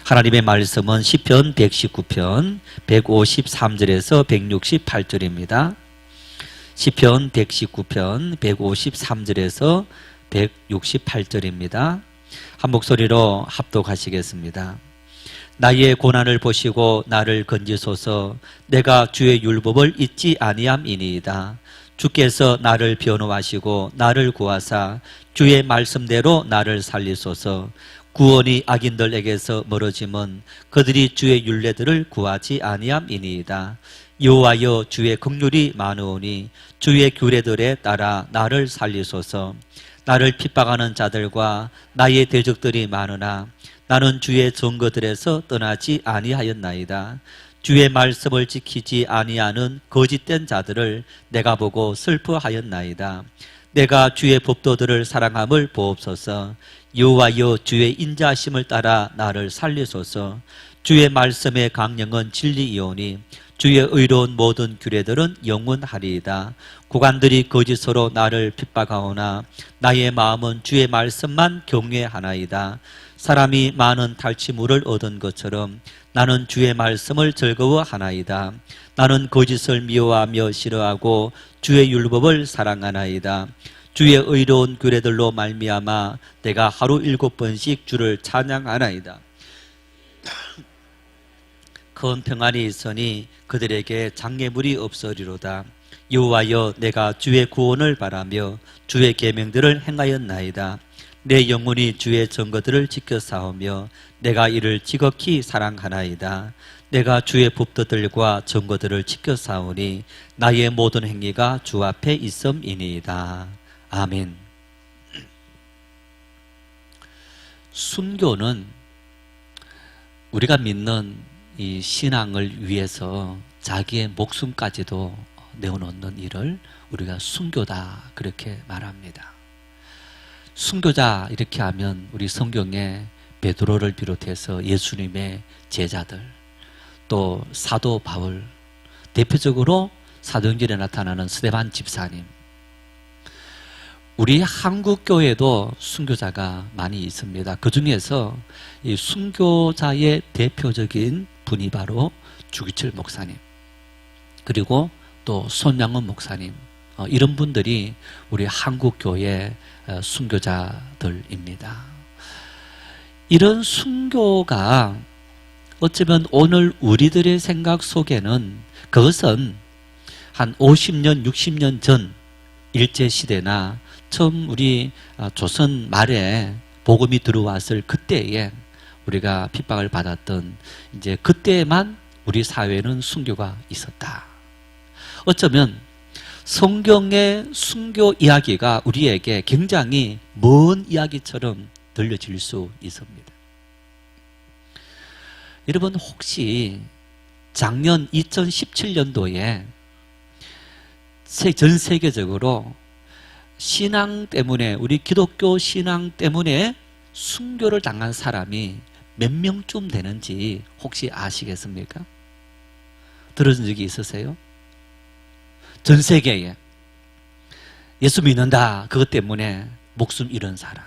하나님의 말씀은 시편 119편 153절에서 168절입니다. 시편 119편 153절에서 168절입니다. 한 목소리로 합독하시겠습니다. 나의 고난을 보시고 나를 건지소서. 내가 주의 율법을 잊지 아니함이니이다. 주께서 나를 변호하시고 나를 구하사 주의 말씀대로 나를 살리소서. 구원이 악인들에게서 멀어짐은 그들이 주의 율례들을 구하지 아니함이니이다. 여호와여, 주의 긍휼이 많으오니 주의 규례들에 따라 나를 살리소서. 나를 핍박하는 자들과 나의 대적들이 많으나 나는 주의 증거들에서 떠나지 아니하였나이다. 주의 말씀을 지키지 아니하는 거짓된 자들을 내가 보고 슬퍼하였나이다. 내가 주의 법도들을 사랑함을 보옵소서. 여호와여, 주의 인자하심을 따라 나를 살리소서. 주의 말씀의 강령은 진리이오니 주의 의로운 모든 규례들은 영원하리이다. 고관들이 거짓으로 나를 핍박하오나 나의 마음은 주의 말씀만 경외하나이다. 사람이 많은 탈취물을 얻은 것처럼 나는 주의 말씀을 즐거워하나이다. 나는 거짓을 미워하며 싫어하고 주의 율법을 사랑하나이다. 주의 의로운 규례들로 말미암아 내가 하루 7번씩 주를 찬양하나이다. 큰 평안이 있으니 그들에게 장애물이 없으리로다. 여호와여, 내가 주의 구원을 바라며 주의 계명들을 행하였나이다. 내 영혼이 주의 증거들을 지켜 싸우며 내가 이를 지극히 사랑하나이다. 내가 주의 법도들과 증거들을 지켜 싸우니 나의 모든 행위가 주 앞에 있음이니이다. 아멘. 순교는 우리가 믿는 이 신앙을 위해서 자기의 목숨까지도 내어놓는 일을 우리가 순교다, 그렇게 말합니다. 순교자 이렇게 하면 우리 성경에 베드로를 비롯해서 예수님의 제자들, 또 사도 바울, 대표적으로 사도행전에 나타나는 스데반 집사님, 우리 한국교회도 순교자가 많이 있습니다. 그 중에서 이 순교자의 대표적인 분이 바로 주기철 목사님, 그리고 또 손양은 목사님, 이런 분들이 우리 한국교회 순교자들입니다. 이런 순교가 어쩌면 오늘 우리들의 생각 속에는 그것은 한 50년, 60년 전 일제시대나 처음 우리 조선 말에 복음이 들어왔을 그때에 우리가 핍박을 받았던 이제 그때만 우리 사회에는 순교가 있었다. 어쩌면 성경의 순교 이야기가 우리에게 굉장히 먼 이야기처럼 들려질 수 있습니다. 여러분, 혹시 작년 2017년도에 전 세계적으로 신앙 때문에, 우리 기독교 신앙 때문에 순교를 당한 사람이 몇 명쯤 되는지 혹시 아시겠습니까? 들어준 적이 있으세요? 전 세계에 예수 믿는다, 그것 때문에 목숨 잃은 사람,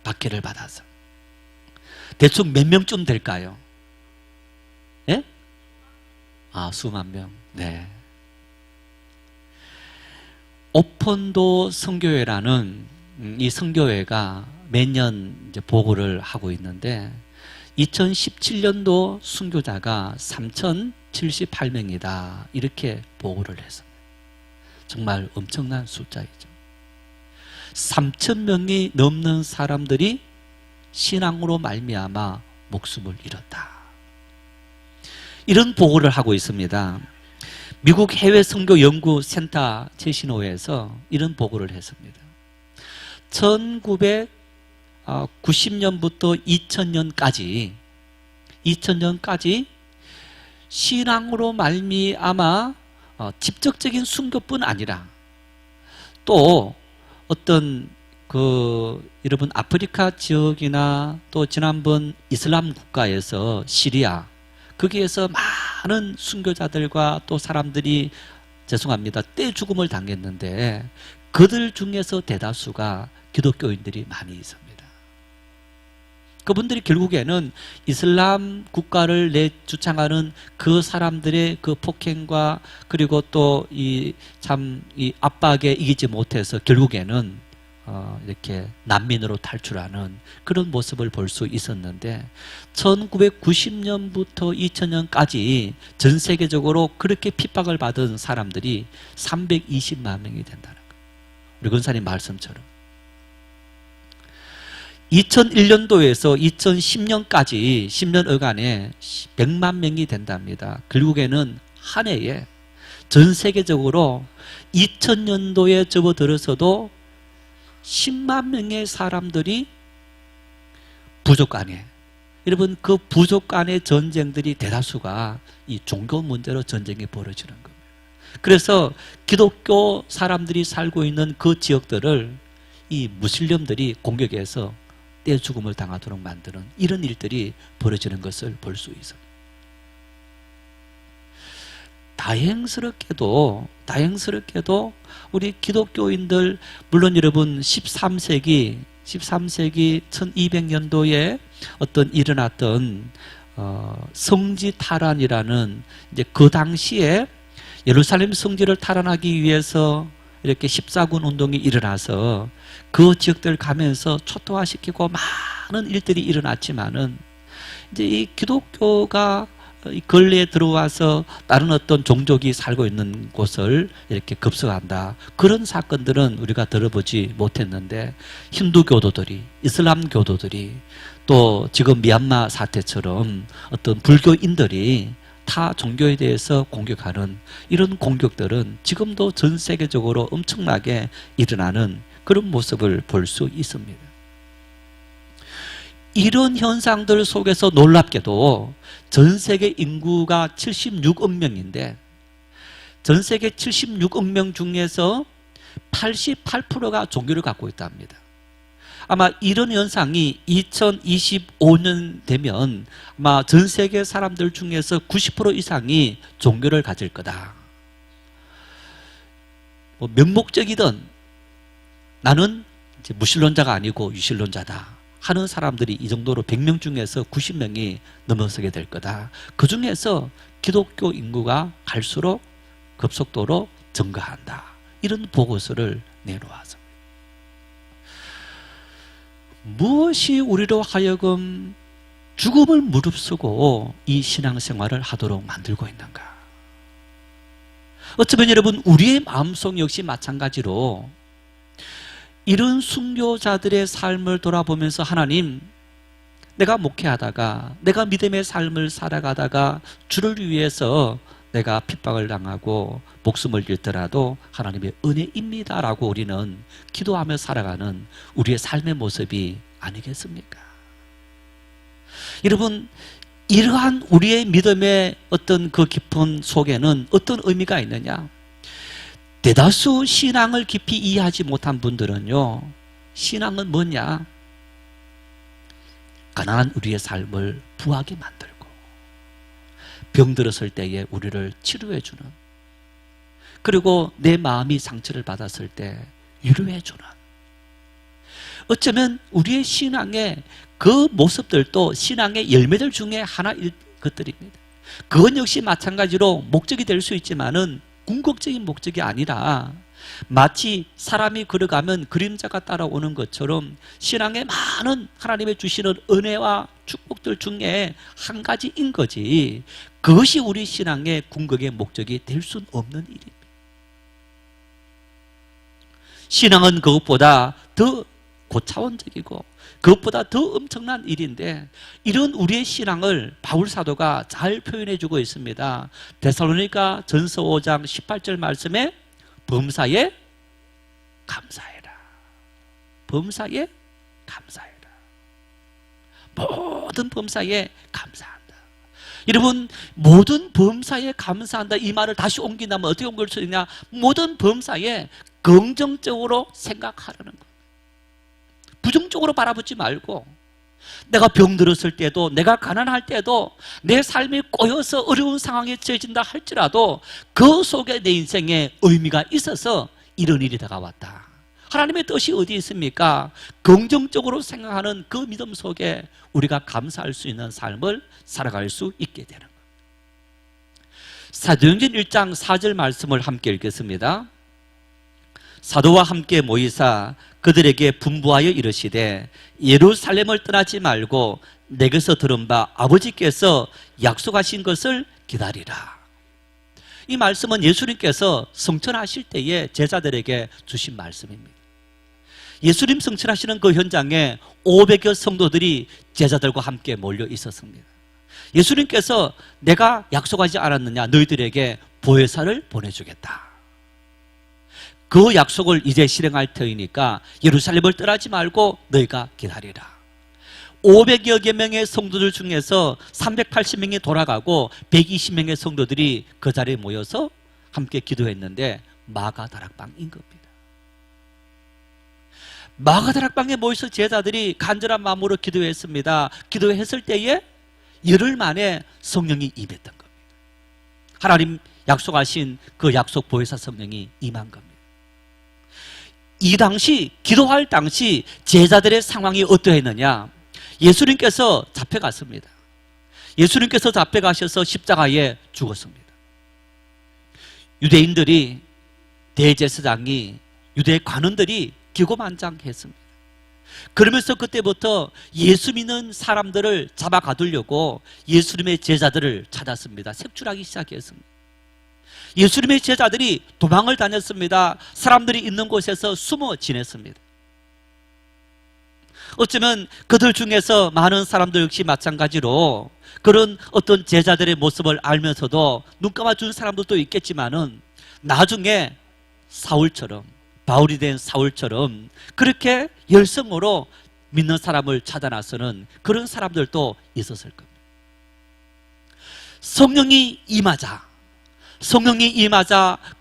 박해를 받아서 대충 몇 명쯤 될까요? 예? 수만 명. 네. 오픈도 선교회라는 이 선교회가 매년 이제 보고를 하고 있는데 2017년도 순교자가 3,078명이다, 이렇게 보고를 했습니다. 정말 엄청난 숫자이죠. 3,000명이 넘는 사람들이 신앙으로 말미암아 목숨을 잃었다, 이런 보고를 하고 있습니다. 미국 해외선교연구센터 제시노에서 이런 보고를 했습니다. 1990년부터 2000년까지 신앙으로 말미암아 직접적인 순교뿐 아니라 또 어떤 여러분 아프리카 지역이나 또 지난번 이슬람 국가에서 시리아, 거기에서 많은 순교자들과 또 사람들이 떼죽음을 당했는데 그들 중에서 대다수가 기독교인들이 많이 있습니다. 그분들이 결국에는 이슬람 국가를 주창하는 그 사람들의 그 폭행과 그리고 또 이 압박에 이기지 못해서 결국에는 이렇게 난민으로 탈출하는 그런 모습을 볼 수 있었는데 1990년부터 2000년까지 전 세계적으로 그렇게 핍박을 받은 사람들이 320만 명이 된다는 거예요. 우리 권사님 말씀처럼 2001년도에서 2010년까지 10년여간에 100만 명이 된답니다. 결국에는 한 해에 전 세계적으로 2000년도에 접어들어서도 10만 명의 사람들이 부족 간에, 여러분 그 부족 간의 전쟁들이 대다수가 이 종교 문제로 전쟁이 벌어지는 겁니다. 그래서 기독교 사람들이 살고 있는 그 지역들을 이 무슬림들이 공격해서 떼죽음을 당하도록 만드는 이런 일들이 벌어지는 것을 볼 수 있습니다. 다행스럽게도 우리 기독교인들, 물론 여러분 13세기 1200년도에 어떤 일어났던 성지 탈환이라는, 이제 그 당시에 예루살렘 성지를 탈환하기 위해서 이렇게 십자군 운동이 일어나서 그 지역들 가면서 초토화시키고 많은 일들이 일어났지만은, 이제 이 기독교가 이 근래에 들어와서 다른 어떤 종족이 살고 있는 곳을 이렇게 급습한다, 그런 사건들은 우리가 들어보지 못했는데, 힌두 교도들이, 이슬람 교도들이, 또 지금 미얀마 사태처럼 어떤 불교인들이 타 종교에 대해서 공격하는 이런 공격들은 지금도 전 세계적으로 엄청나게 일어나는 그런 모습을 볼 수 있습니다. 이런 현상들 속에서 놀랍게도 전 세계 인구가 76억 명인데, 전 세계 76억 명 중에서 88%가 종교를 갖고 있답니다. 아마 이런 현상이 2025년 되면 아마 전 세계 사람들 중에서 90% 이상이 종교를 가질 거다. 뭐 명목적이든 나는 이제 무신론자가 아니고 유신론자다 하는 사람들이 이 정도로 100명 중에서 90명이 넘어서게 될 거다. 그 중에서 기독교 인구가 갈수록 급속도로 증가한다. 이런 보고서를 내놓았습니다. 무엇이 우리로 하여금 죽음을 무릅쓰고 이 신앙생활을 하도록 만들고 있는가? 어쩌면 여러분 우리의 마음속 역시 마찬가지로 이런 순교자들의 삶을 돌아보면서, 하나님, 내가 목회하다가, 내가 믿음의 삶을 살아가다가 주를 위해서 내가 핍박을 당하고 목숨을 잃더라도 하나님의 은혜입니다 라고 우리는 기도하며 살아가는 우리의 삶의 모습이 아니겠습니까? 여러분, 이러한 우리의 믿음의 어떤 그 깊은 속에는 어떤 의미가 있느냐? 대다수 신앙을 깊이 이해하지 못한 분들은요, 신앙은 뭐냐? 가난한 우리의 삶을 부하게 만들고, 병들었을 때에 우리를 치료해주는, 그리고 내 마음이 상처를 받았을 때 위로해주는, 어쩌면 우리의 신앙의 그 모습들도 신앙의 열매들 중에 하나일 것들입니다. 그건 역시 마찬가지로 목적이 될 수 있지만은 궁극적인 목적이 아니라, 마치 사람이 걸어가면 그림자가 따라오는 것처럼 신앙의 많은 하나님의 주시는 은혜와 축복들 중에 한 가지인 거지, 그것이 우리 신앙의 궁극의 목적이 될 수는 없는 일입니다. 신앙은 그것보다 더 고차원적이고 그것보다 더 엄청난 일인데, 이런 우리의 신앙을 바울 사도가 잘 표현해 주고 있습니다. 데살로니가 전서 5장 18절 말씀에 범사에 감사해라. 범사에 감사해라. 모든 범사에 감사한다. 여러분, 모든 범사에 감사한다, 이 말을 다시 옮긴다면 어떻게 옮길 수 있냐? 모든 범사에 긍정적으로 생각하라는 것. 부정적으로 바라보지 말고, 내가 병들었을 때도, 내가 가난할 때도, 내 삶이 꼬여서 어려운 상황에 처해진다 할지라도 그 속에 내 인생에 의미가 있어서 이런 일이 다가왔다. 하나님의 뜻이 어디 있습니까? 긍정적으로 생각하는 그 믿음 속에 우리가 감사할 수 있는 삶을 살아갈 수 있게 되는 거예요. 사도행전 1장 4절 말씀을 함께 읽겠습니다. 사도와 함께 모이사 그들에게 분부하여 이르시되 예루살렘을 떠나지 말고 내게서 들은 바 아버지께서 약속하신 것을 기다리라. 이 말씀은 예수님께서 성천하실 때에 제자들에게 주신 말씀입니다. 예수님 성천하시는 그 현장에 500여 성도들이 제자들과 함께 몰려 있었습니다. 예수님께서 내가 약속하지 않았느냐, 너희들에게 보혜사를 보내주겠다. 그 약속을 이제 실행할 터이니까 예루살렘을 떠나지 말고 너희가 기다리라. 500여 명의 성도들 중에서 380명이 돌아가고 120명의 성도들이 그 자리에 모여서 함께 기도했는데 마가다락방인 겁니다. 마가다락방에 모여서 제자들이 간절한 마음으로 기도했습니다. 기도했을 때에 열흘 만에 성령이 임했던 겁니다. 하나님 약속하신 그 약속 보혜사 성령이 임한 겁니다. 이 당시, 기도할 당시 제자들의 상황이 어떠했느냐? 예수님께서 잡혀갔습니다. 예수님께서 잡혀가셔서 십자가에 죽었습니다. 유대인들이, 대제사장이, 유대 관원들이 기고만장했습니다. 그러면서 그때부터 예수 믿는 사람들을 잡아가두려고 예수님의 제자들을 찾았습니다. 색출하기 시작했습니다. 예수님의 제자들이 도망을 다녔습니다. 사람들이 있는 곳에서 숨어 지냈습니다. 어쩌면 그들 중에서 많은 사람들 역시 마찬가지로 그런 어떤 제자들의 모습을 알면서도 눈 감아준 사람들도 있겠지만은 나중에 사울처럼, 바울이 된 사울처럼 그렇게 열성으로 믿는 사람을 찾아 나서는 그런 사람들도 있었을 겁니다. 성령이 임하자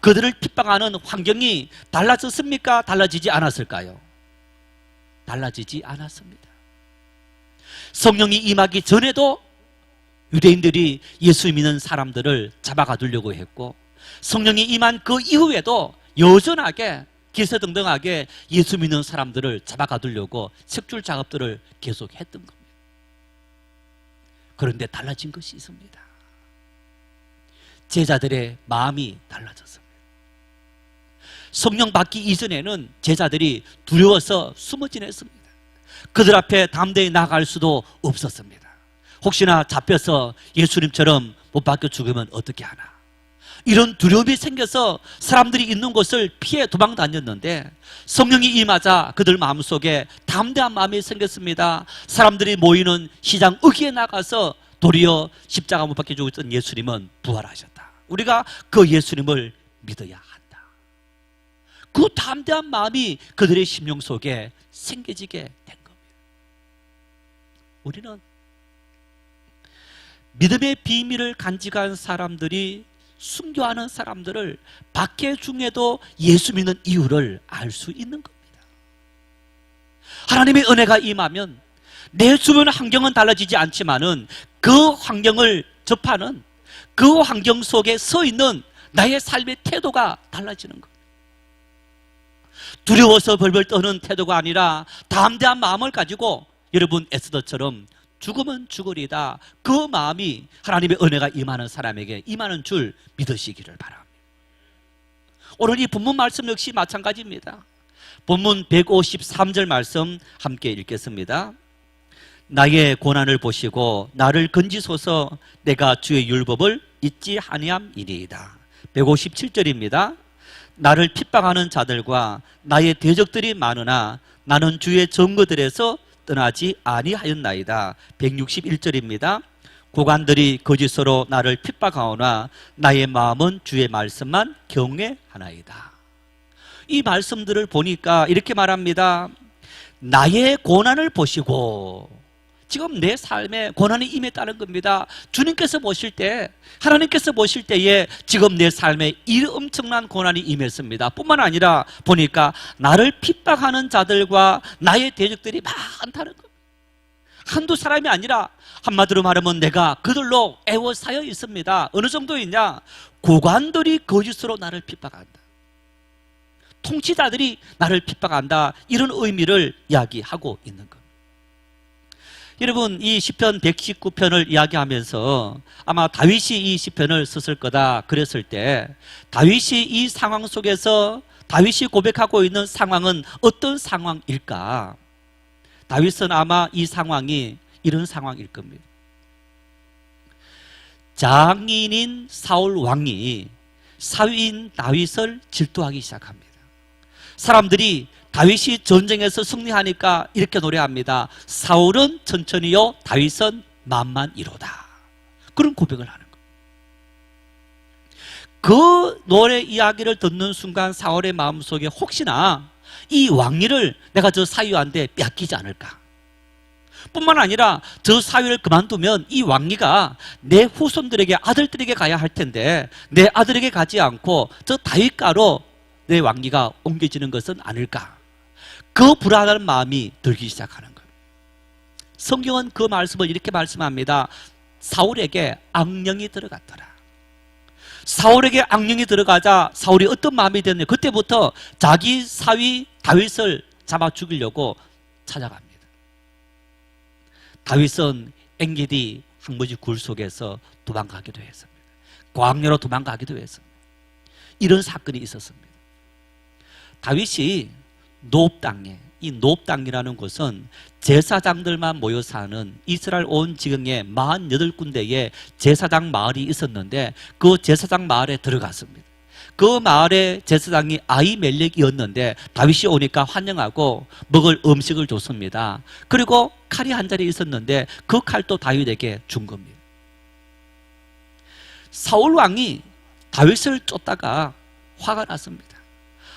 그들을 핍박하는 환경이 달라졌습니까? 달라지지 않았을까요? 달라지지 않았습니다. 성령이 임하기 전에도 유대인들이 예수 믿는 사람들을 잡아가두려고 했고, 성령이 임한 그 이후에도 여전하게 기세등등하게 예수 믿는 사람들을 잡아가두려고 색출 작업들을 계속했던 겁니다. 그런데 달라진 것이 있습니다. 제자들의 마음이 달라졌습니다. 성령 받기 이전에는 제자들이 두려워서 숨어 지냈습니다. 그들 앞에 담대히 나갈 수도 없었습니다. 혹시나 잡혀서 예수님처럼 못 박혀 죽으면 어떻게 하나, 이런 두려움이 생겨서 사람들이 있는 곳을 피해 도망 다녔는데 성령이 임하자 그들 마음속에 담대한 마음이 생겼습니다. 사람들이 모이는 시장 어귀에 나가서 도리어 십자가 못 박혀 죽었던 예수님은 부활하셨다. 우리가 그 예수님을 믿어야 한다. 그 담대한 마음이 그들의 심령 속에 생겨지게 된 겁니다. 우리는 믿음의 비밀을 간직한 사람들이 순교하는 사람들을 박해 중에도 예수 믿는 이유를 알 수 있는 겁니다. 하나님의 은혜가 임하면 내 주변 환경은 달라지지 않지만은 그 환경을 접하는, 그 환경 속에 서 있는 나의 삶의 태도가 달라지는 겁니다. 두려워서 벌벌 떠는 태도가 아니라 담대한 마음을 가지고 여러분 에스더처럼 죽으면 죽으리다, 그 마음이 하나님의 은혜가 임하는 사람에게 임하는 줄 믿으시기를 바랍니다. 오늘 이 본문 말씀 역시 마찬가지입니다. 본문 153절 말씀 함께 읽겠습니다. 나의 고난을 보시고 나를 건지소서, 내가 주의 율법을 잊지 아니함이니이다. 157절입니다. 나를 핍박하는 자들과 나의 대적들이 많으나 나는 주의 증거들에서 떠나지 아니하였나이다. 161절입니다. 고관들이 거짓으로 나를 핍박하오나 나의 마음은 주의 말씀만 경외하나이다. 이 말씀들을 보니까 이렇게 말합니다. 나의 고난을 보시고, 지금 내 삶에 고난이 임했다는 겁니다. 주님께서 보실 때, 하나님께서 보실 때에 지금 내 삶에 이 엄청난 고난이 임했습니다. 뿐만 아니라 보니까 나를 핍박하는 자들과 나의 대적들이 많다는 겁니다. 한두 사람이 아니라 한마디로 말하면 내가 그들로 애워싸여 있습니다. 어느 정도 있냐? 고관들이 거짓으로 나를 핍박한다. 통치자들이 나를 핍박한다, 이런 의미를 이야기하고 있는 겁니다. 여러분, 이 시편 119편을 이야기하면서 아마 다윗이 이 시편을 썼을 거다 그랬을 때, 다윗이 이 상황 속에서 다윗이 고백하고 있는 상황은 어떤 상황일까? 다윗은 아마 이 상황이 이런 상황일 겁니다. 장인인 사울 왕이 사위인 다윗을 질투하기 시작합니다. 사람들이 다윗이 전쟁에서 승리하니까 이렇게 노래합니다. 사울은 천천히요, 다윗은 만만이로다. 그런 고백을 하는 거예요. 그 노래 이야기를 듣는 순간 사울의 마음속에 혹시나 이 왕위를 내가 저 사위한테 뺏기지 않을까, 뿐만 아니라 저 사위를 그만두면 이 왕위가 내 후손들에게, 아들들에게 가야 할 텐데 내 아들에게 가지 않고 저 다윗가로 내 왕위가 옮겨지는 것은 아닐까, 그 불안한 마음이 들기 시작하는 거예요. 성경은 그 말씀을 이렇게 말씀합니다. 사울에게 악령이 들어갔더라. 사울에게 악령이 들어가자 사울이 어떤 마음이 됐냐, 그때부터 자기 사위 다윗을 잡아 죽이려고 찾아갑니다. 다윗은 엔게디 황무지 굴 속에서 도망가기도 했습니다. 광야로 도망가기도 했습니다. 이런 사건이 있었습니다. 다윗이 노브 땅에, 이 노브 땅이라는 곳은 제사장들만 모여 사는 이스라엘 온 지경에 48군데의 제사장 마을이 있었는데, 그 제사장 마을에 들어갔습니다. 그 마을의 제사장이 아히멜렉이었는데 다윗이 오니까 환영하고 먹을 음식을 줬습니다. 그리고 칼이 한 자리 있었는데 그 칼도 다윗에게 준 겁니다. 사울 왕이 다윗을 쫓다가 화가 났습니다.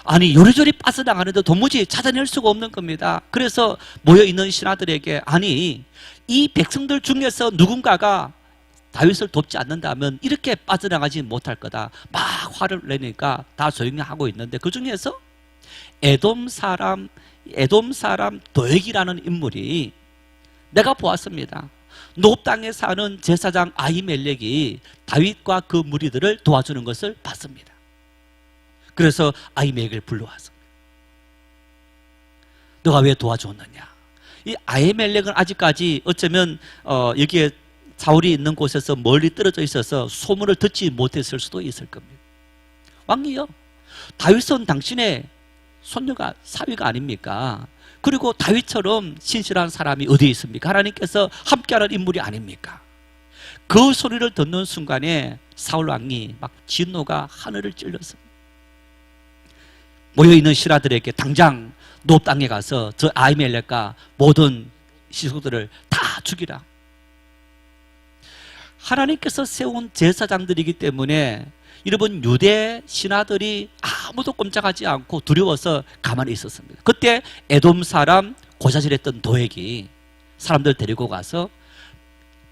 아니, 요리조리 빠져나가는데 도무지 찾아낼 수가 없는 겁니다. 그래서 모여있는 신하들에게, 아니, 이 백성들 중에서 누군가가 다윗을 돕지 않는다면 이렇게 빠져나가지 못할 거다, 막 화를 내니까 다 조용히 하고 있는데, 그 중에서 에돔 사람 도액이라는 인물이, 내가 보았습니다. 노브 땅에 사는 제사장 아히멜렉이 다윗과 그 무리들을 도와주는 것을 봤습니다. 그래서 아히멜렉을 불러왔습니다. 너가 왜 도와줬느냐? 이 아히멜렉은 아직까지 어쩌면 여기에 사울이 있는 곳에서 멀리 떨어져 있어서 소문을 듣지 못했을 수도 있을 겁니다. 왕이요, 다윗은 당신의 손녀가 사위가 아닙니까? 그리고 다윗처럼 신실한 사람이 어디에 있습니까? 하나님께서 함께하는 인물이 아닙니까? 그 소리를 듣는 순간에 사울 왕이 막 진노가 하늘을 찔렀습니다. 모여있는 신하들에게 당장 노브 땅에 가서 저 아히멜렉과 모든 시속들을 다 죽이라. 하나님께서 세운 제사장들이기 때문에 여러분, 유대 신하들이 아무도 꼼짝하지 않고 두려워서 가만히 있었습니다. 그때 에돔 사람 고자질했던 도액이 사람들 데리고 가서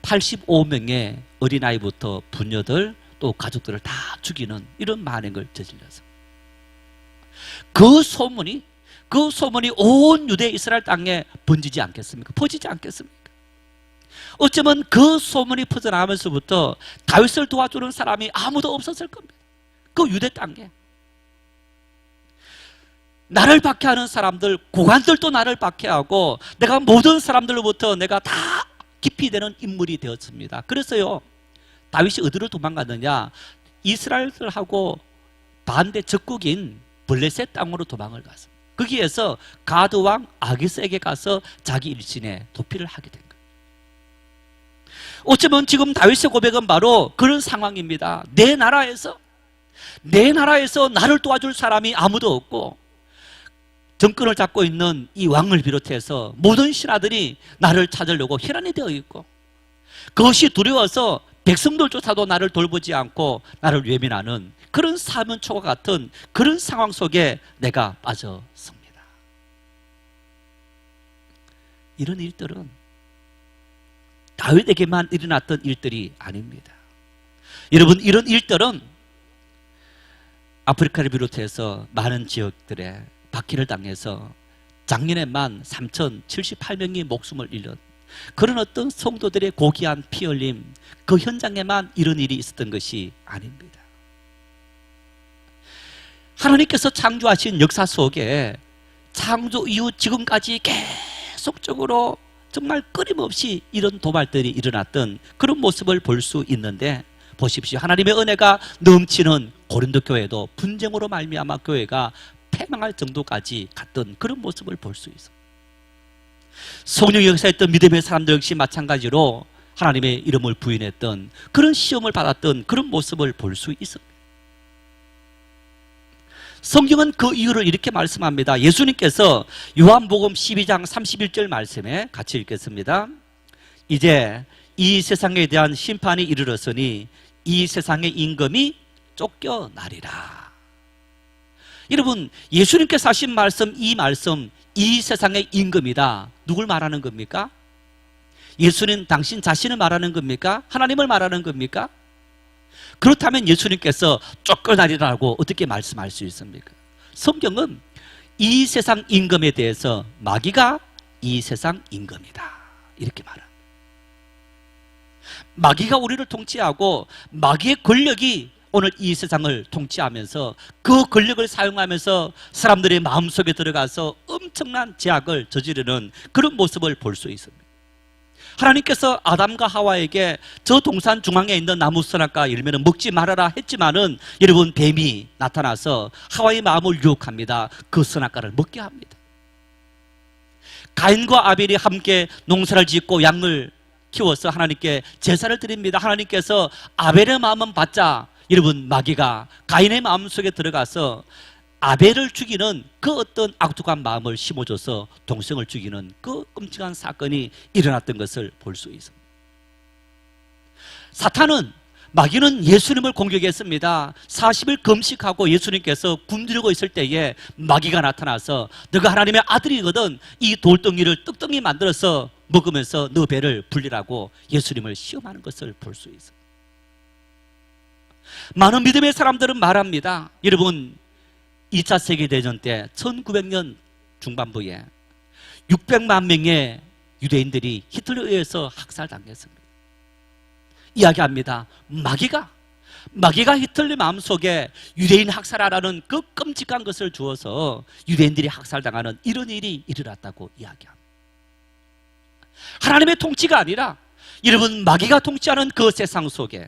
85명의 어린아이부터 부녀들 또 가족들을 다 죽이는 이런 만행을 저질렀습니다. 그 소문이 온 유대 이스라엘 땅에 번지지 않겠습니까? 퍼지지 않겠습니까? 어쩌면 그 소문이 퍼져나가면서부터 다윗을 도와주는 사람이 아무도 없었을 겁니다. 그 유대 땅에 나를 박해하는 사람들, 고관들도 나를 박해하고 내가 모든 사람들로부터 내가 다 깊이 되는 인물이 되었습니다. 그래서요, 다윗이 어디로 도망갔느냐? 이스라엘들하고 반대 적국인 블레셋 땅으로 도망을 갔습니다. 거기에서 가드 왕 아기스에게 가서 자기 일신에 도피를 하게 된 거예요. 어쩌면 지금 다윗의 고백은 바로 그런 상황입니다. 내 나라에서 나를 도와줄 사람이 아무도 없고, 정권을 잡고 있는 이 왕을 비롯해서 모든 신하들이 나를 찾으려고 혈안이 되어 있고, 그것이 두려워서 백성들조차도 나를 돌보지 않고 나를 외면하는 그런 사면초가 같은 그런 상황 속에 내가 빠졌습니다. 이런 일들은 다윗에게만 일어났던 일들이 아닙니다. 여러분, 이런 일들은 아프리카를 비롯해서 많은 지역들에 박해를 당해서 작년에만 3,078명이 목숨을 잃은 그런 어떤 성도들의 고귀한 피 흘림, 그 현장에만 이런 일이 있었던 것이 아닙니다. 하나님께서 창조하신 역사 속에 창조 이후 지금까지 계속적으로 정말 끊임없이 이런 도발들이 일어났던 그런 모습을 볼 수 있는데, 보십시오. 하나님의 은혜가 넘치는 고린도 교회도 분쟁으로 말미암아 교회가 패망할 정도까지 갔던 그런 모습을 볼 수 있어요. 성령이 역사했던 믿음의 사람들 역시 마찬가지로 하나님의 이름을 부인했던 그런 시험을 받았던 그런 모습을 볼 수 있습니다. 성경은 그 이유를 이렇게 말씀합니다. 예수님께서 요한복음 12장 31절 말씀에 같이 읽겠습니다. 이제 이 세상에 대한 심판이 이르렀으니 이 세상의 임금이 쫓겨나리라. 여러분, 예수님께서 하신 말씀, 이 말씀, 이 세상의 임금이다. 누굴 말하는 겁니까? 예수님 당신 자신을 말하는 겁니까? 하나님을 말하는 겁니까? 그렇다면 예수님께서 쫓겨나리라고 어떻게 말씀할 수 있습니까? 성경은 이 세상 임금에 대해서 마귀가 이 세상 임금이다 이렇게 말합니다. 마귀가 우리를 통치하고 마귀의 권력이 오늘 이 세상을 통치하면서 그 권력을 사용하면서 사람들의 마음속에 들어가서 엄청난 제약을 저지르는 그런 모습을 볼 수 있습니다. 하나님께서 아담과 하와에게 저 동산 중앙에 있는 나무 선악과 열매는 먹지 말아라 했지만은 여러분, 뱀이 나타나서 하와의 마음을 유혹합니다. 그 선악과를 먹게 합니다. 가인과 아벨이 함께 농사를 짓고 양을 키워서 하나님께 제사를 드립니다. 하나님께서 아벨의 마음은 받자, 여러분, 마귀가 가인의 마음속에 들어가서 아벨을 죽이는 그 어떤 악독한 마음을 심어줘서 동생을 죽이는 그 끔찍한 사건이 일어났던 것을 볼 수 있습니다. 사탄은, 마귀는 예수님을 공격했습니다. 40일 금식하고 예수님께서 굶주리고 있을 때에 마귀가 나타나서 너가 하나님의 아들이거든 이 돌덩이를 떡덩이 만들어서 먹으면서 너 배를 불리라고 예수님을 시험하는 것을 볼 수 있습니다. 많은 믿음의 사람들은 말합니다. 여러분, 2차 세계대전 때 1900년 중반부에 600만 명의 유대인들이 히틀러에 의해서 학살당했습니다. 이야기합니다. 마귀가 히틀러 마음속에 유대인 학살하라는 그 끔찍한 것을 주어서 유대인들이 학살당하는 이런 일이 일어났다고 이야기합니다. 하나님의 통치가 아니라 여러분, 마귀가 통치하는 그 세상 속에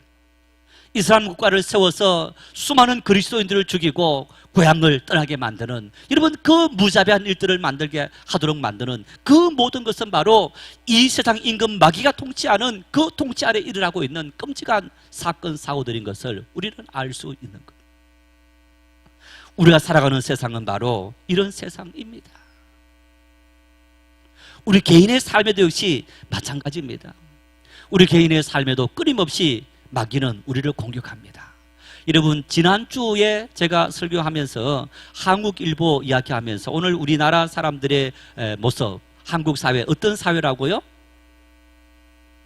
이스라엘 국가를 세워서 수많은 그리스도인들을 죽이고 고향을 떠나게 만드는, 여러분, 그 무자비한 일들을 만들게 하도록 만드는 그 모든 것은 바로 이 세상 임금 마귀가 통치하는 그 통치 아래 일어나고 있는 끔찍한 사건 사고들인 것을 우리는 알 수 있는 것. 우리가 살아가는 세상은 바로 이런 세상입니다. 우리 개인의 삶에도 역시 마찬가지입니다. 우리 개인의 삶에도 끊임없이 마귀는 우리를 공격합니다. 여러분, 지난주에 제가 설교하면서 한국일보 이야기하면서 오늘 우리나라 사람들의 모습, 한국 사회 어떤 사회라고요?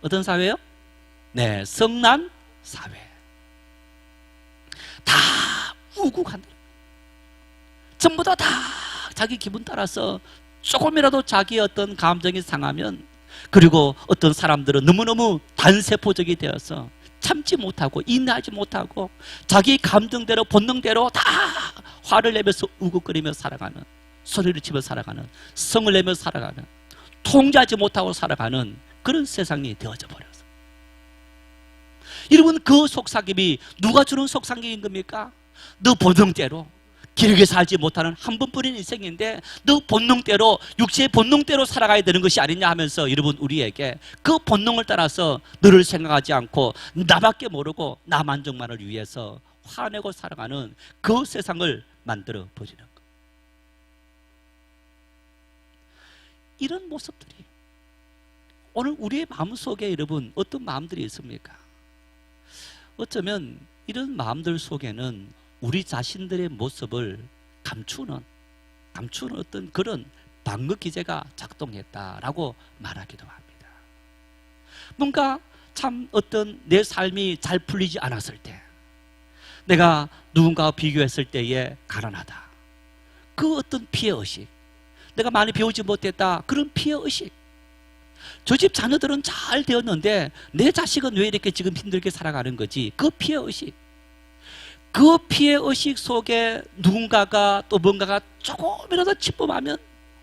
어떤 사회요? 네, 성난 사회. 다 우국한다. 전부 다 자기 기분 따라서 조금이라도 자기의 어떤 감정이 상하면, 그리고 어떤 사람들은 너무너무 단세포적이 되어서 참지 못하고 인내하지 못하고 자기 감정대로 본능대로 다 화를 내면서 우글거리며 살아가는, 소리를 치며 살아가는, 성을 내며 살아가는, 통제하지 못하고 살아가는 그런 세상이 되어져 버렸어요. 여러분, 그 속삭임이 누가 주는 속삭임인 겁니까? 너 본능대로 길게 살지 못하는 한 번뿐인 인생인데 너 본능대로, 육체의 본능대로 살아가야 되는 것이 아니냐 하면서 여러분, 우리에게 그 본능을 따라서 너를 생각하지 않고 나밖에 모르고 나 만족만을 위해서 화내고 살아가는 그 세상을 만들어 버리는 것. 이런 모습들이 오늘 우리의 마음속에 여러분 어떤 마음들이 있습니까? 어쩌면 이런 마음들 속에는 우리 자신들의 모습을 감추는 어떤 그런 방어 기제가 작동했다라고 말하기도 합니다. 뭔가 참 어떤 내 삶이 잘 풀리지 않았을 때, 내가 누군가와 비교했을 때에 가난하다, 그 어떤 피해의식, 내가 많이 배우지 못했다, 그런 피해의식. 저 집 자녀들은 잘 되었는데 내 자식은 왜 이렇게 지금 힘들게 살아가는 거지, 그 피해의식. 그 피해 의식 속에 누군가가 또 뭔가가 조금이라도 침범하면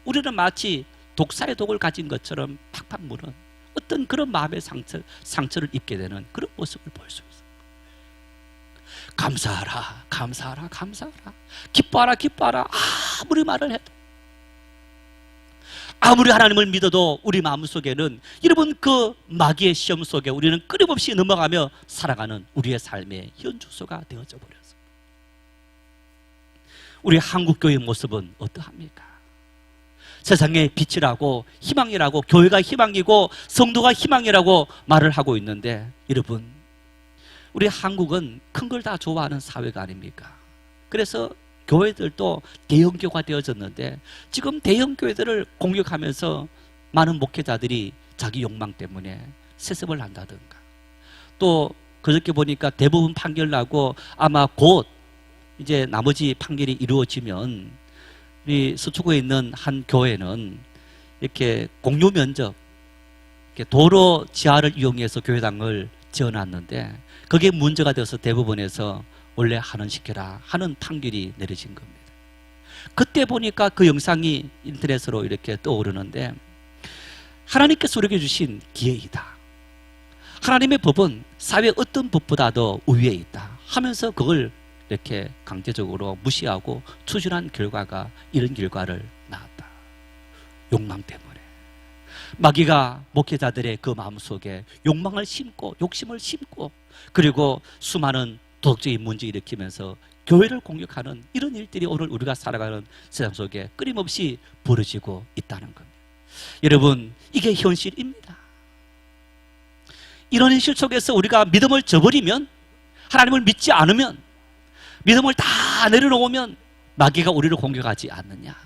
우리는 마치 독사의 독을 가진 것처럼 팍팍 무는 어떤 그런 마음의 상처를 입게 되는 그런 모습을 볼 수 있어요. 감사하라, 감사하라, 감사하라. 기뻐하라, 기뻐하라. 아무리 말을 해도, 아무리 하나님을 믿어도 우리 마음속에는 여러분 그 마귀의 시험 속에 우리는 끊임없이 넘어가며 살아가는 우리의 삶의 현주소가 되어져 버렸어요. 우리 한국교회의 모습은 어떠합니까? 세상의 빛이라고, 희망이라고, 교회가 희망이고 성도가 희망이라고 말을 하고 있는데, 여러분 우리 한국은 큰 걸 다 좋아하는 사회가 아닙니까? 그래서 교회들도 대형교회가 되어졌는데, 지금 대형교회들을 공격하면서 많은 목회자들이 자기 욕망 때문에 세습을 한다든가, 또 그렇게 보니까 대부분 판결 나고 아마 곧 이제 나머지 판결이 이루어지면 우리 서초구에 있는 한 교회는 이렇게 공유 면적, 이렇게 도로 지하를 이용해서 교회당을 지어놨는데, 그게 문제가 되어서 대법원에서 원래 하는시켜라 하는 판결이 내려진 겁니다. 그때 보니까 그 영상이 인터넷으로 이렇게 떠오르는데, 하나님께서 우리에게 주신 기회이다, 하나님의 법은 사회 어떤 법보다도 우위에 있다 하면서 그걸 이렇게 강제적으로 무시하고 추진한 결과가 이런 결과를 낳았다. 욕망 때문에 마귀가 목회자들의 그 마음속에 욕망을 심고 욕심을 심고, 그리고 수많은 도덕적인 문제 일으키면서 교회를 공격하는 이런 일들이 오늘 우리가 살아가는 세상 속에 끊임없이 벌어지고 있다는 겁니다. 여러분, 이게 현실입니다. 이런 현실 속에서 우리가 믿음을 저버리면, 하나님을 믿지 않으면, 믿음을 다 내려놓으면 마귀가 우리를 공격하지 않느냐?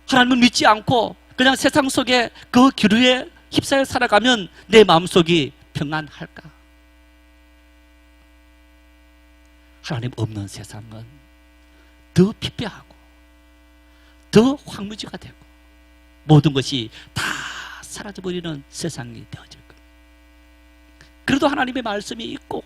하나님을 믿지 않고 그냥 세상 속에 그 기류에 휩싸여 살아가면 내 마음속이 평안할까? 하나님 없는 세상은 더 피폐하고 더 황무지가 되고 모든 것이 다 사라져버리는 세상이 되어질 겁니다. 그래도 하나님의 말씀이 있고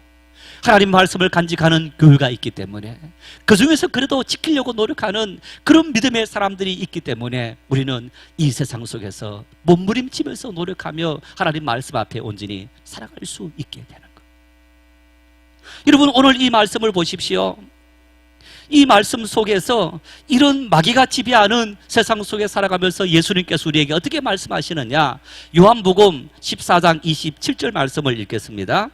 하나님 말씀을 간직하는 교회가 있기 때문에, 그 중에서 그래도 지키려고 노력하는 그런 믿음의 사람들이 있기 때문에 우리는 이 세상 속에서 몸부림치면서 노력하며 하나님 말씀 앞에 온전히 살아갈 수 있게 되는 것. 여러분, 오늘 이 말씀을 보십시오. 이 말씀 속에서 이런 마귀가 지배하는 세상 속에 살아가면서 예수님께서 우리에게 어떻게 말씀하시느냐? 요한복음 14장 27절 말씀을 읽겠습니다.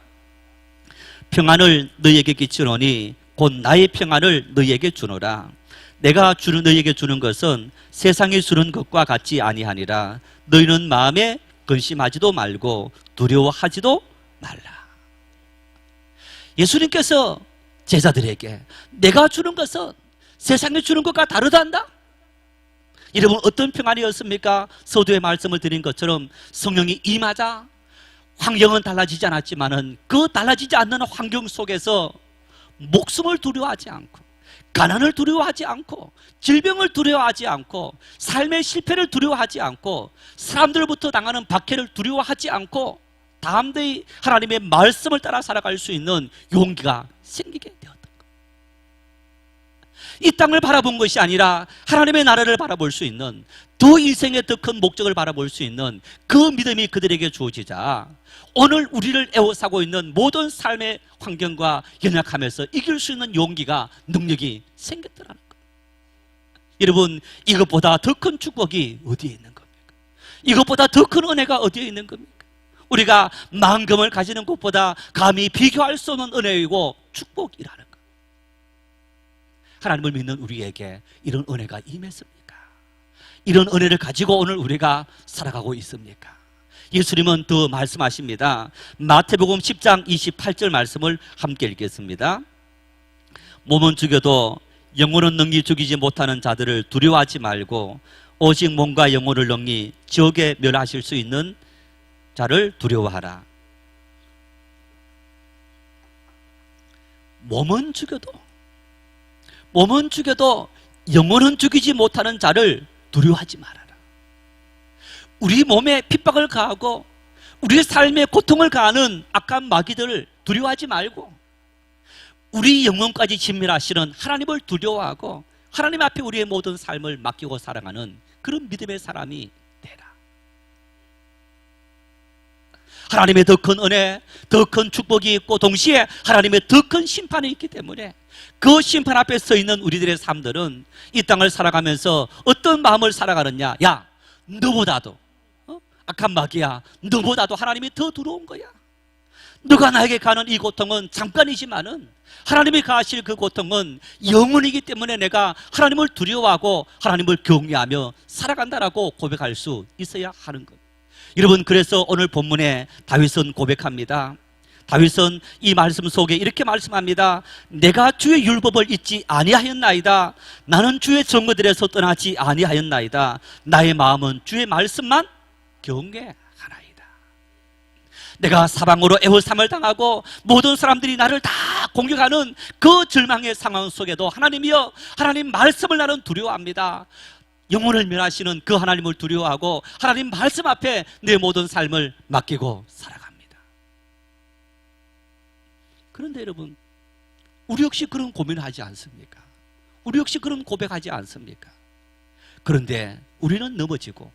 평안을 너희에게 끼치노니 곧 나의 평안을 너희에게 주노라. 내가 너희에게 주는 것은 세상이 주는 것과 같지 아니하니라. 너희는 마음에 근심하지도 말고 두려워하지도 말라. 예수님께서 제자들에게 내가 주는 것은 세상이 주는 것과 다르단다. 여러분, 어떤 평안이었습니까? 서두에 말씀을 드린 것처럼 성령이 임하자 환경은 달라지지 않았지만은 그 달라지지 않는 환경 속에서 목숨을 두려워하지 않고, 가난을 두려워하지 않고, 질병을 두려워하지 않고, 삶의 실패를 두려워하지 않고, 사람들부터 당하는 박해를 두려워하지 않고 담대히 하나님의 말씀을 따라 살아갈 수 있는 용기가 생기게 되었던 것. 이 땅을 바라본 것이 아니라 하나님의 나라를 바라볼 수 있는, 더 인생의 더 큰 목적을 바라볼 수 있는 그 믿음이 그들에게 주어지자 오늘 우리를 애워싸고 있는 모든 삶의 환경과 연약하면서 이길 수 있는 용기가, 능력이 생겼더라는 거예요. 여러분, 이것보다 더 큰 축복이 어디에 있는 겁니까? 이것보다 더 큰 은혜가 어디에 있는 겁니까? 우리가 만금을 가지는 것보다 감히 비교할 수 없는 은혜이고 축복이라는 것. 하나님을 믿는 우리에게 이런 은혜가 임했습니까? 이런 은혜를 가지고 오늘 우리가 살아가고 있습니까? 예수님은 더 말씀하십니다. 마태복음 10장 28절 말씀을 함께 읽겠습니다. 몸은 죽여도 영혼은 능히 죽이지 못하는 자들을 두려워하지 말고 오직 몸과 영혼을 능히 지옥에 멸하실 수 있는 자를 두려워하라. 몸은 죽여도 영혼은 죽이지 못하는 자를 두려워하지 말아라. 우리 몸에 핍박을 가하고 우리의 삶에 고통을 가하는 악한 마귀들을 두려워하지 말고 우리 영혼까지 진멸하시는 하나님을 두려워하고 하나님 앞에 우리의 모든 삶을 맡기고 살아가는 그런 믿음의 사람이 되라. 하나님의 더 큰 은혜, 더 큰 축복이 있고 동시에 하나님의 더 큰 심판이 있기 때문에 그 심판 앞에 서 있는 우리들의 삶들은 이 땅을 살아가면서 어떤 마음을 살아가느냐? 야, 너보다도 악한 마귀야, 너보다도 하나님이 더 두려운 거야. 너가 나에게 가는 이 고통은 잠깐이지만은 하나님이 가하실 그 고통은 영원이기 때문에 내가 하나님을 두려워하고 하나님을 경외하며 살아간다라고 고백할 수 있어야 하는 것. 여러분, 그래서 오늘 본문에 다윗은 고백합니다. 다윗은 이 말씀 속에 이렇게 말씀합니다. 내가 주의 율법을 잊지 아니하였나이다. 나는 주의 증거들에서 떠나지 아니하였나이다. 나의 마음은 주의 말씀만 경외하나이다. 내가 사방으로 애워삼을 당하고 모든 사람들이 나를 다 공격하는 그 절망의 상황 속에도 하나님이여, 하나님 말씀을 나는 두려워합니다. 영혼을 멸하시는 그 하나님을 두려워하고 하나님 말씀 앞에 내 모든 삶을 맡기고 살아갑니다. 그런데 여러분, 우리 역시 그런 고민을 하지 않습니까? 우리 역시 그런 고백하지 않습니까? 그런데 우리는 넘어지고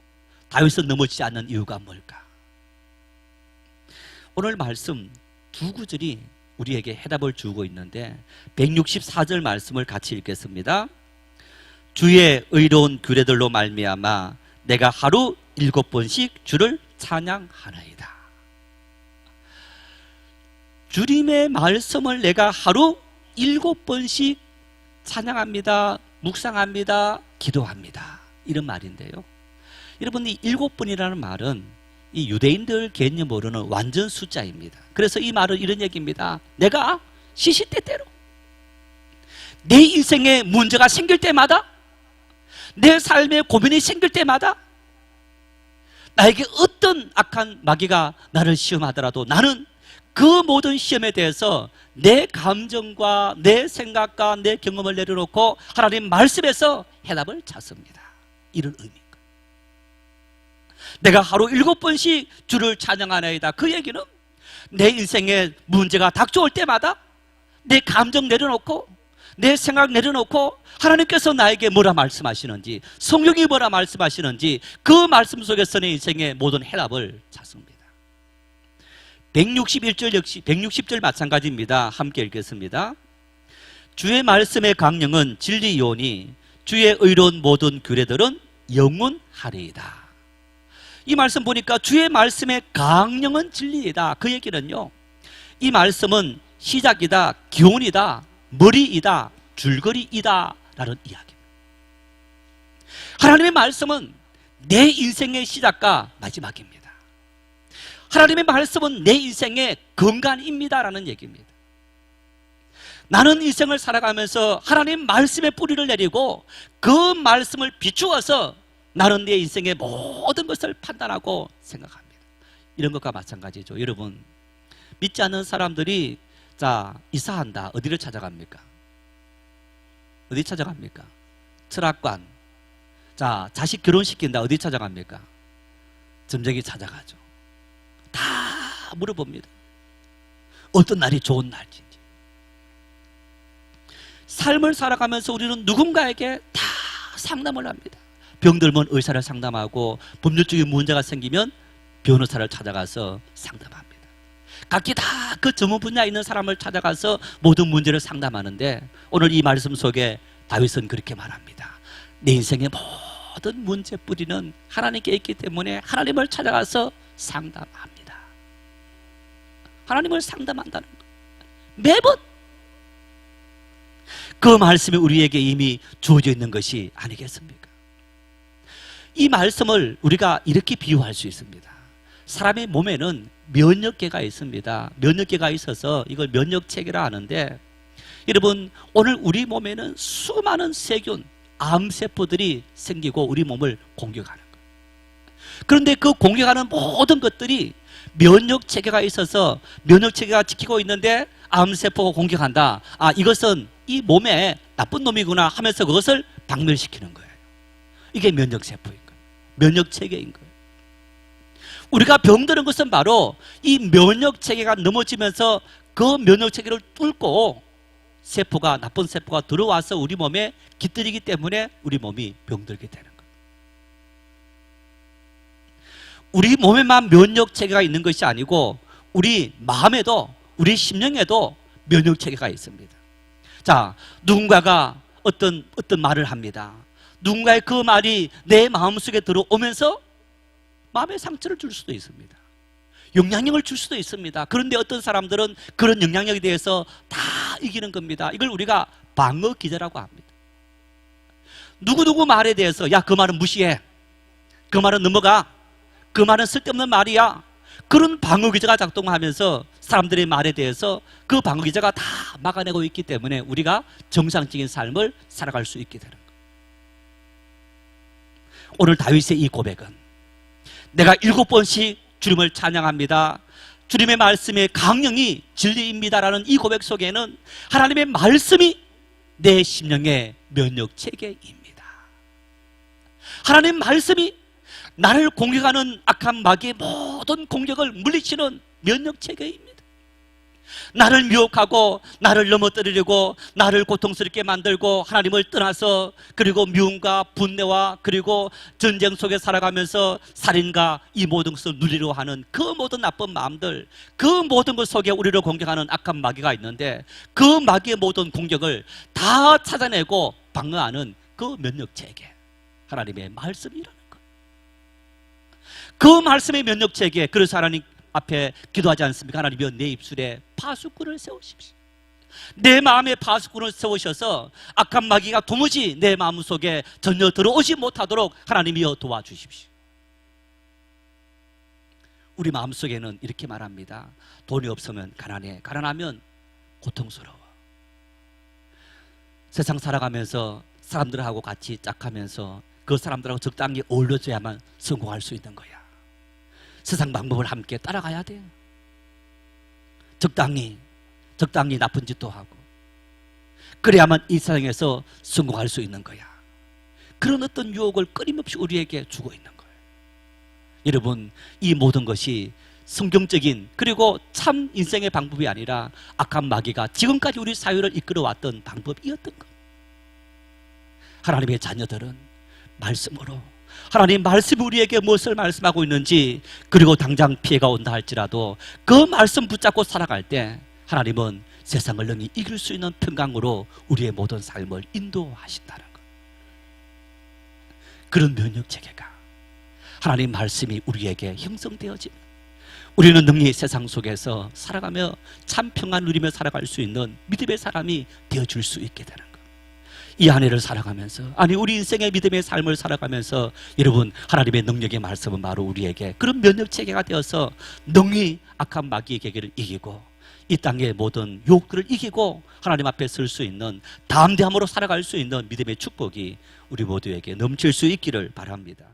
다윗은 넘어지지 않는 이유가 뭘까? 오늘 말씀 두 구절이 우리에게 해답을 주고 있는데 164절 말씀을 같이 읽겠습니다. 주의 의로운 규례들로 말미암아 내가 하루 7번씩 주를 찬양하나이다. 주님의 말씀을 내가 하루 7번씩 찬양합니다, 묵상합니다, 기도합니다, 이런 말인데요. 여러분, 이 7번이라는 말은 이 유대인들 개념으로는 완전 숫자입니다. 그래서 이 말은 이런 얘기입니다. 내가 시시때때로 내 인생에 문제가 생길 때마다, 내 삶에 고민이 생길 때마다, 나에게 어떤 악한 마귀가 나를 시험하더라도 나는 그 모든 시험에 대해서 내 감정과 내 생각과 내 경험을 내려놓고 하나님 말씀에서 해답을 찾습니다. 이런 의미입니다. 내가 하루 7번씩 주를 찬양하나이다. 그 얘기는 내 인생에 문제가 닥쳐올 때마다 내 감정 내려놓고 내 생각 내려놓고 하나님께서 나에게 뭐라 말씀하시는지, 성령이 뭐라 말씀하시는지 그 말씀 속에서 내 인생의 모든 해답을 찾습니다. 161절 역시 160절 마찬가지입니다. 함께 읽겠습니다. 주의 말씀의 강령은 진리이오니 주의 의로운 모든 규례들은 영원하리이다. 이 말씀 보니까 주의 말씀의 강령은 진리이다. 그 얘기는요, 이 말씀은 시작이다, 기원이다, 머리이다, 줄거리이다 라는 이야기입니다. 하나님의 말씀은 내 인생의 시작과 마지막입니다. 하나님의 말씀은 내 인생의 근간입니다 라는 얘기입니다. 나는 인생을 살아가면서 하나님 말씀의 뿌리를 내리고 그 말씀을 비추어서 나는 내 인생의 모든 것을 판단하고 생각합니다. 이런 것과 마찬가지죠. 여러분, 믿지 않는 사람들이 자, 이사한다. 어디를 찾아갑니까? 어디 찾아갑니까? 철학관. 자, 자식 결혼시킨다. 어디 찾아갑니까? 점쟁이 찾아가죠. 다 물어봅니다. 어떤 날이 좋은 날인지. 삶을 살아가면서 우리는 누군가에게 다 상담을 합니다. 병들면 의사를 상담하고 법률적인 문제가 생기면 변호사를 찾아가서 상담합니다. 각기 다 그 전문 분야에 있는 사람을 찾아가서 모든 문제를 상담하는데 오늘 이 말씀 속에 다윗은 그렇게 말합니다. 내 인생의 모든 문제 뿌리는 하나님께 있기 때문에 하나님을 찾아가서 상담합니다. 하나님을 상담한다는 것. 매번 그 말씀이 우리에게 이미 주어져 있는 것이 아니겠습니까? 이 말씀을 우리가 이렇게 비유할 수 있습니다. 사람의 몸에는 면역계가 있습니다. 면역계가 있어서 이걸 면역체계라 하는데, 여러분, 오늘 우리 몸에는 수많은 세균, 암세포들이 생기고 우리 몸을 공격하는 거예요. 그런데 그 공격하는 모든 것들이 면역체계가 있어서 면역체계가 지키고 있는데 암세포가 공격한다. 아, 이것은 이 몸에 나쁜 놈이구나 하면서 그것을 박멸시키는 거예요. 이게 면역세포인 거예요. 면역체계인 거예요. 우리가 병드는 것은 바로 이 면역체계가 넘어지면서 그 면역체계를 뚫고 세포가, 나쁜 세포가 들어와서 우리 몸에 깃들이기 때문에 우리 몸이 병들게 되는 거예요. 우리 몸에만 면역체계가 있는 것이 아니고 우리 마음에도, 우리 심령에도 면역체계가 있습니다. 자, 누군가가 어떤 말을 합니다. 누군가의 그 말이 내 마음속에 들어오면서 마음에 상처를 줄 수도 있습니다. 영향력을 줄 수도 있습니다. 그런데 어떤 사람들은 그런 영향력에 대해서 다 이기는 겁니다. 이걸 우리가 방어 기제라고 합니다. 누구누구 말에 대해서 야, 그 말은 무시해, 그 말은 넘어가, 그 말은 쓸데없는 말이야, 그런 방어 기제가 작동하면서 사람들의 말에 대해서 그 방어 기제가 다 막아내고 있기 때문에 우리가 정상적인 삶을 살아갈 수 있게 되는 거예요. 오늘 다윗의 이 고백은 내가 7번씩 주님을 찬양합니다, 주님의 말씀의 강령이 진리입니다라는 이 고백 속에는 하나님의 말씀이 내 심령의 면역체계입니다. 하나님 말씀이 나를 공격하는 악한 마귀의 모든 공격을 물리치는 면역체계입니다. 나를 미혹하고 나를 넘어뜨리려고 나를 고통스럽게 만들고 하나님을 떠나서 그리고 미움과 분노와 그리고 전쟁 속에 살아가면서 살인과 이 모든 것을 누리려 하는 그 모든 나쁜 마음들, 그 모든 것 속에 우리를 공격하는 악한 마귀가 있는데 그 마귀의 모든 공격을 다 찾아내고 방어하는 그 면역체계, 하나님의 말씀이라는 거예요. 그 말씀의 면역체계, 그래서 하나님 앞에 기도하지 않습니까? 하나님이여 내 입술에 파수꾼을 세우십시오. 내 마음에 파수꾼을 세우셔서 악한 마귀가 도무지 내 마음속에 전혀 들어오지 못하도록 하나님이여 도와주십시오. 우리 마음속에는 이렇게 말합니다. 돈이 없으면 가난해, 가난하면 고통스러워. 세상 살아가면서 사람들하고 같이 짝하면서 그 사람들하고 적당히 어울려줘야만 성공할 수 있는 거야. 세상 방법을 함께 따라가야 돼요. 적당히 나쁜 짓도 하고 그래야만 이 세상에서 성공할 수 있는 거야. 그런 어떤 유혹을 끊임없이 우리에게 주고 있는 거예요. 여러분, 이 모든 것이 성경적인 그리고 참 인생의 방법이 아니라 악한 마귀가 지금까지 우리 사회를 이끌어왔던 방법이었던 거예요. 하나님의 자녀들은 말씀으로, 하나님 말씀이 우리에게 무엇을 말씀하고 있는지, 그리고 당장 피해가 온다 할지라도 그 말씀 붙잡고 살아갈 때 하나님은 세상을 능히 이길 수 있는 평강으로 우리의 모든 삶을 인도하신다는 것. 그런 면역체계가 하나님 말씀이 우리에게 형성되어지면 우리는 능히 세상 속에서 살아가며 참 평안 누리며 살아갈 수 있는 믿음의 사람이 되어줄 수 있게 되는 것. 이 한 해를 살아가면서, 아니 우리 인생의 믿음의 삶을 살아가면서 여러분, 하나님의 능력의 말씀은 바로 우리에게 그런 면역체계가 되어서 능히 악한 마귀의 계계를 이기고 이 땅의 모든 유혹들을 이기고 하나님 앞에 설 수 있는, 담대함으로 살아갈 수 있는 믿음의 축복이 우리 모두에게 넘칠 수 있기를 바랍니다.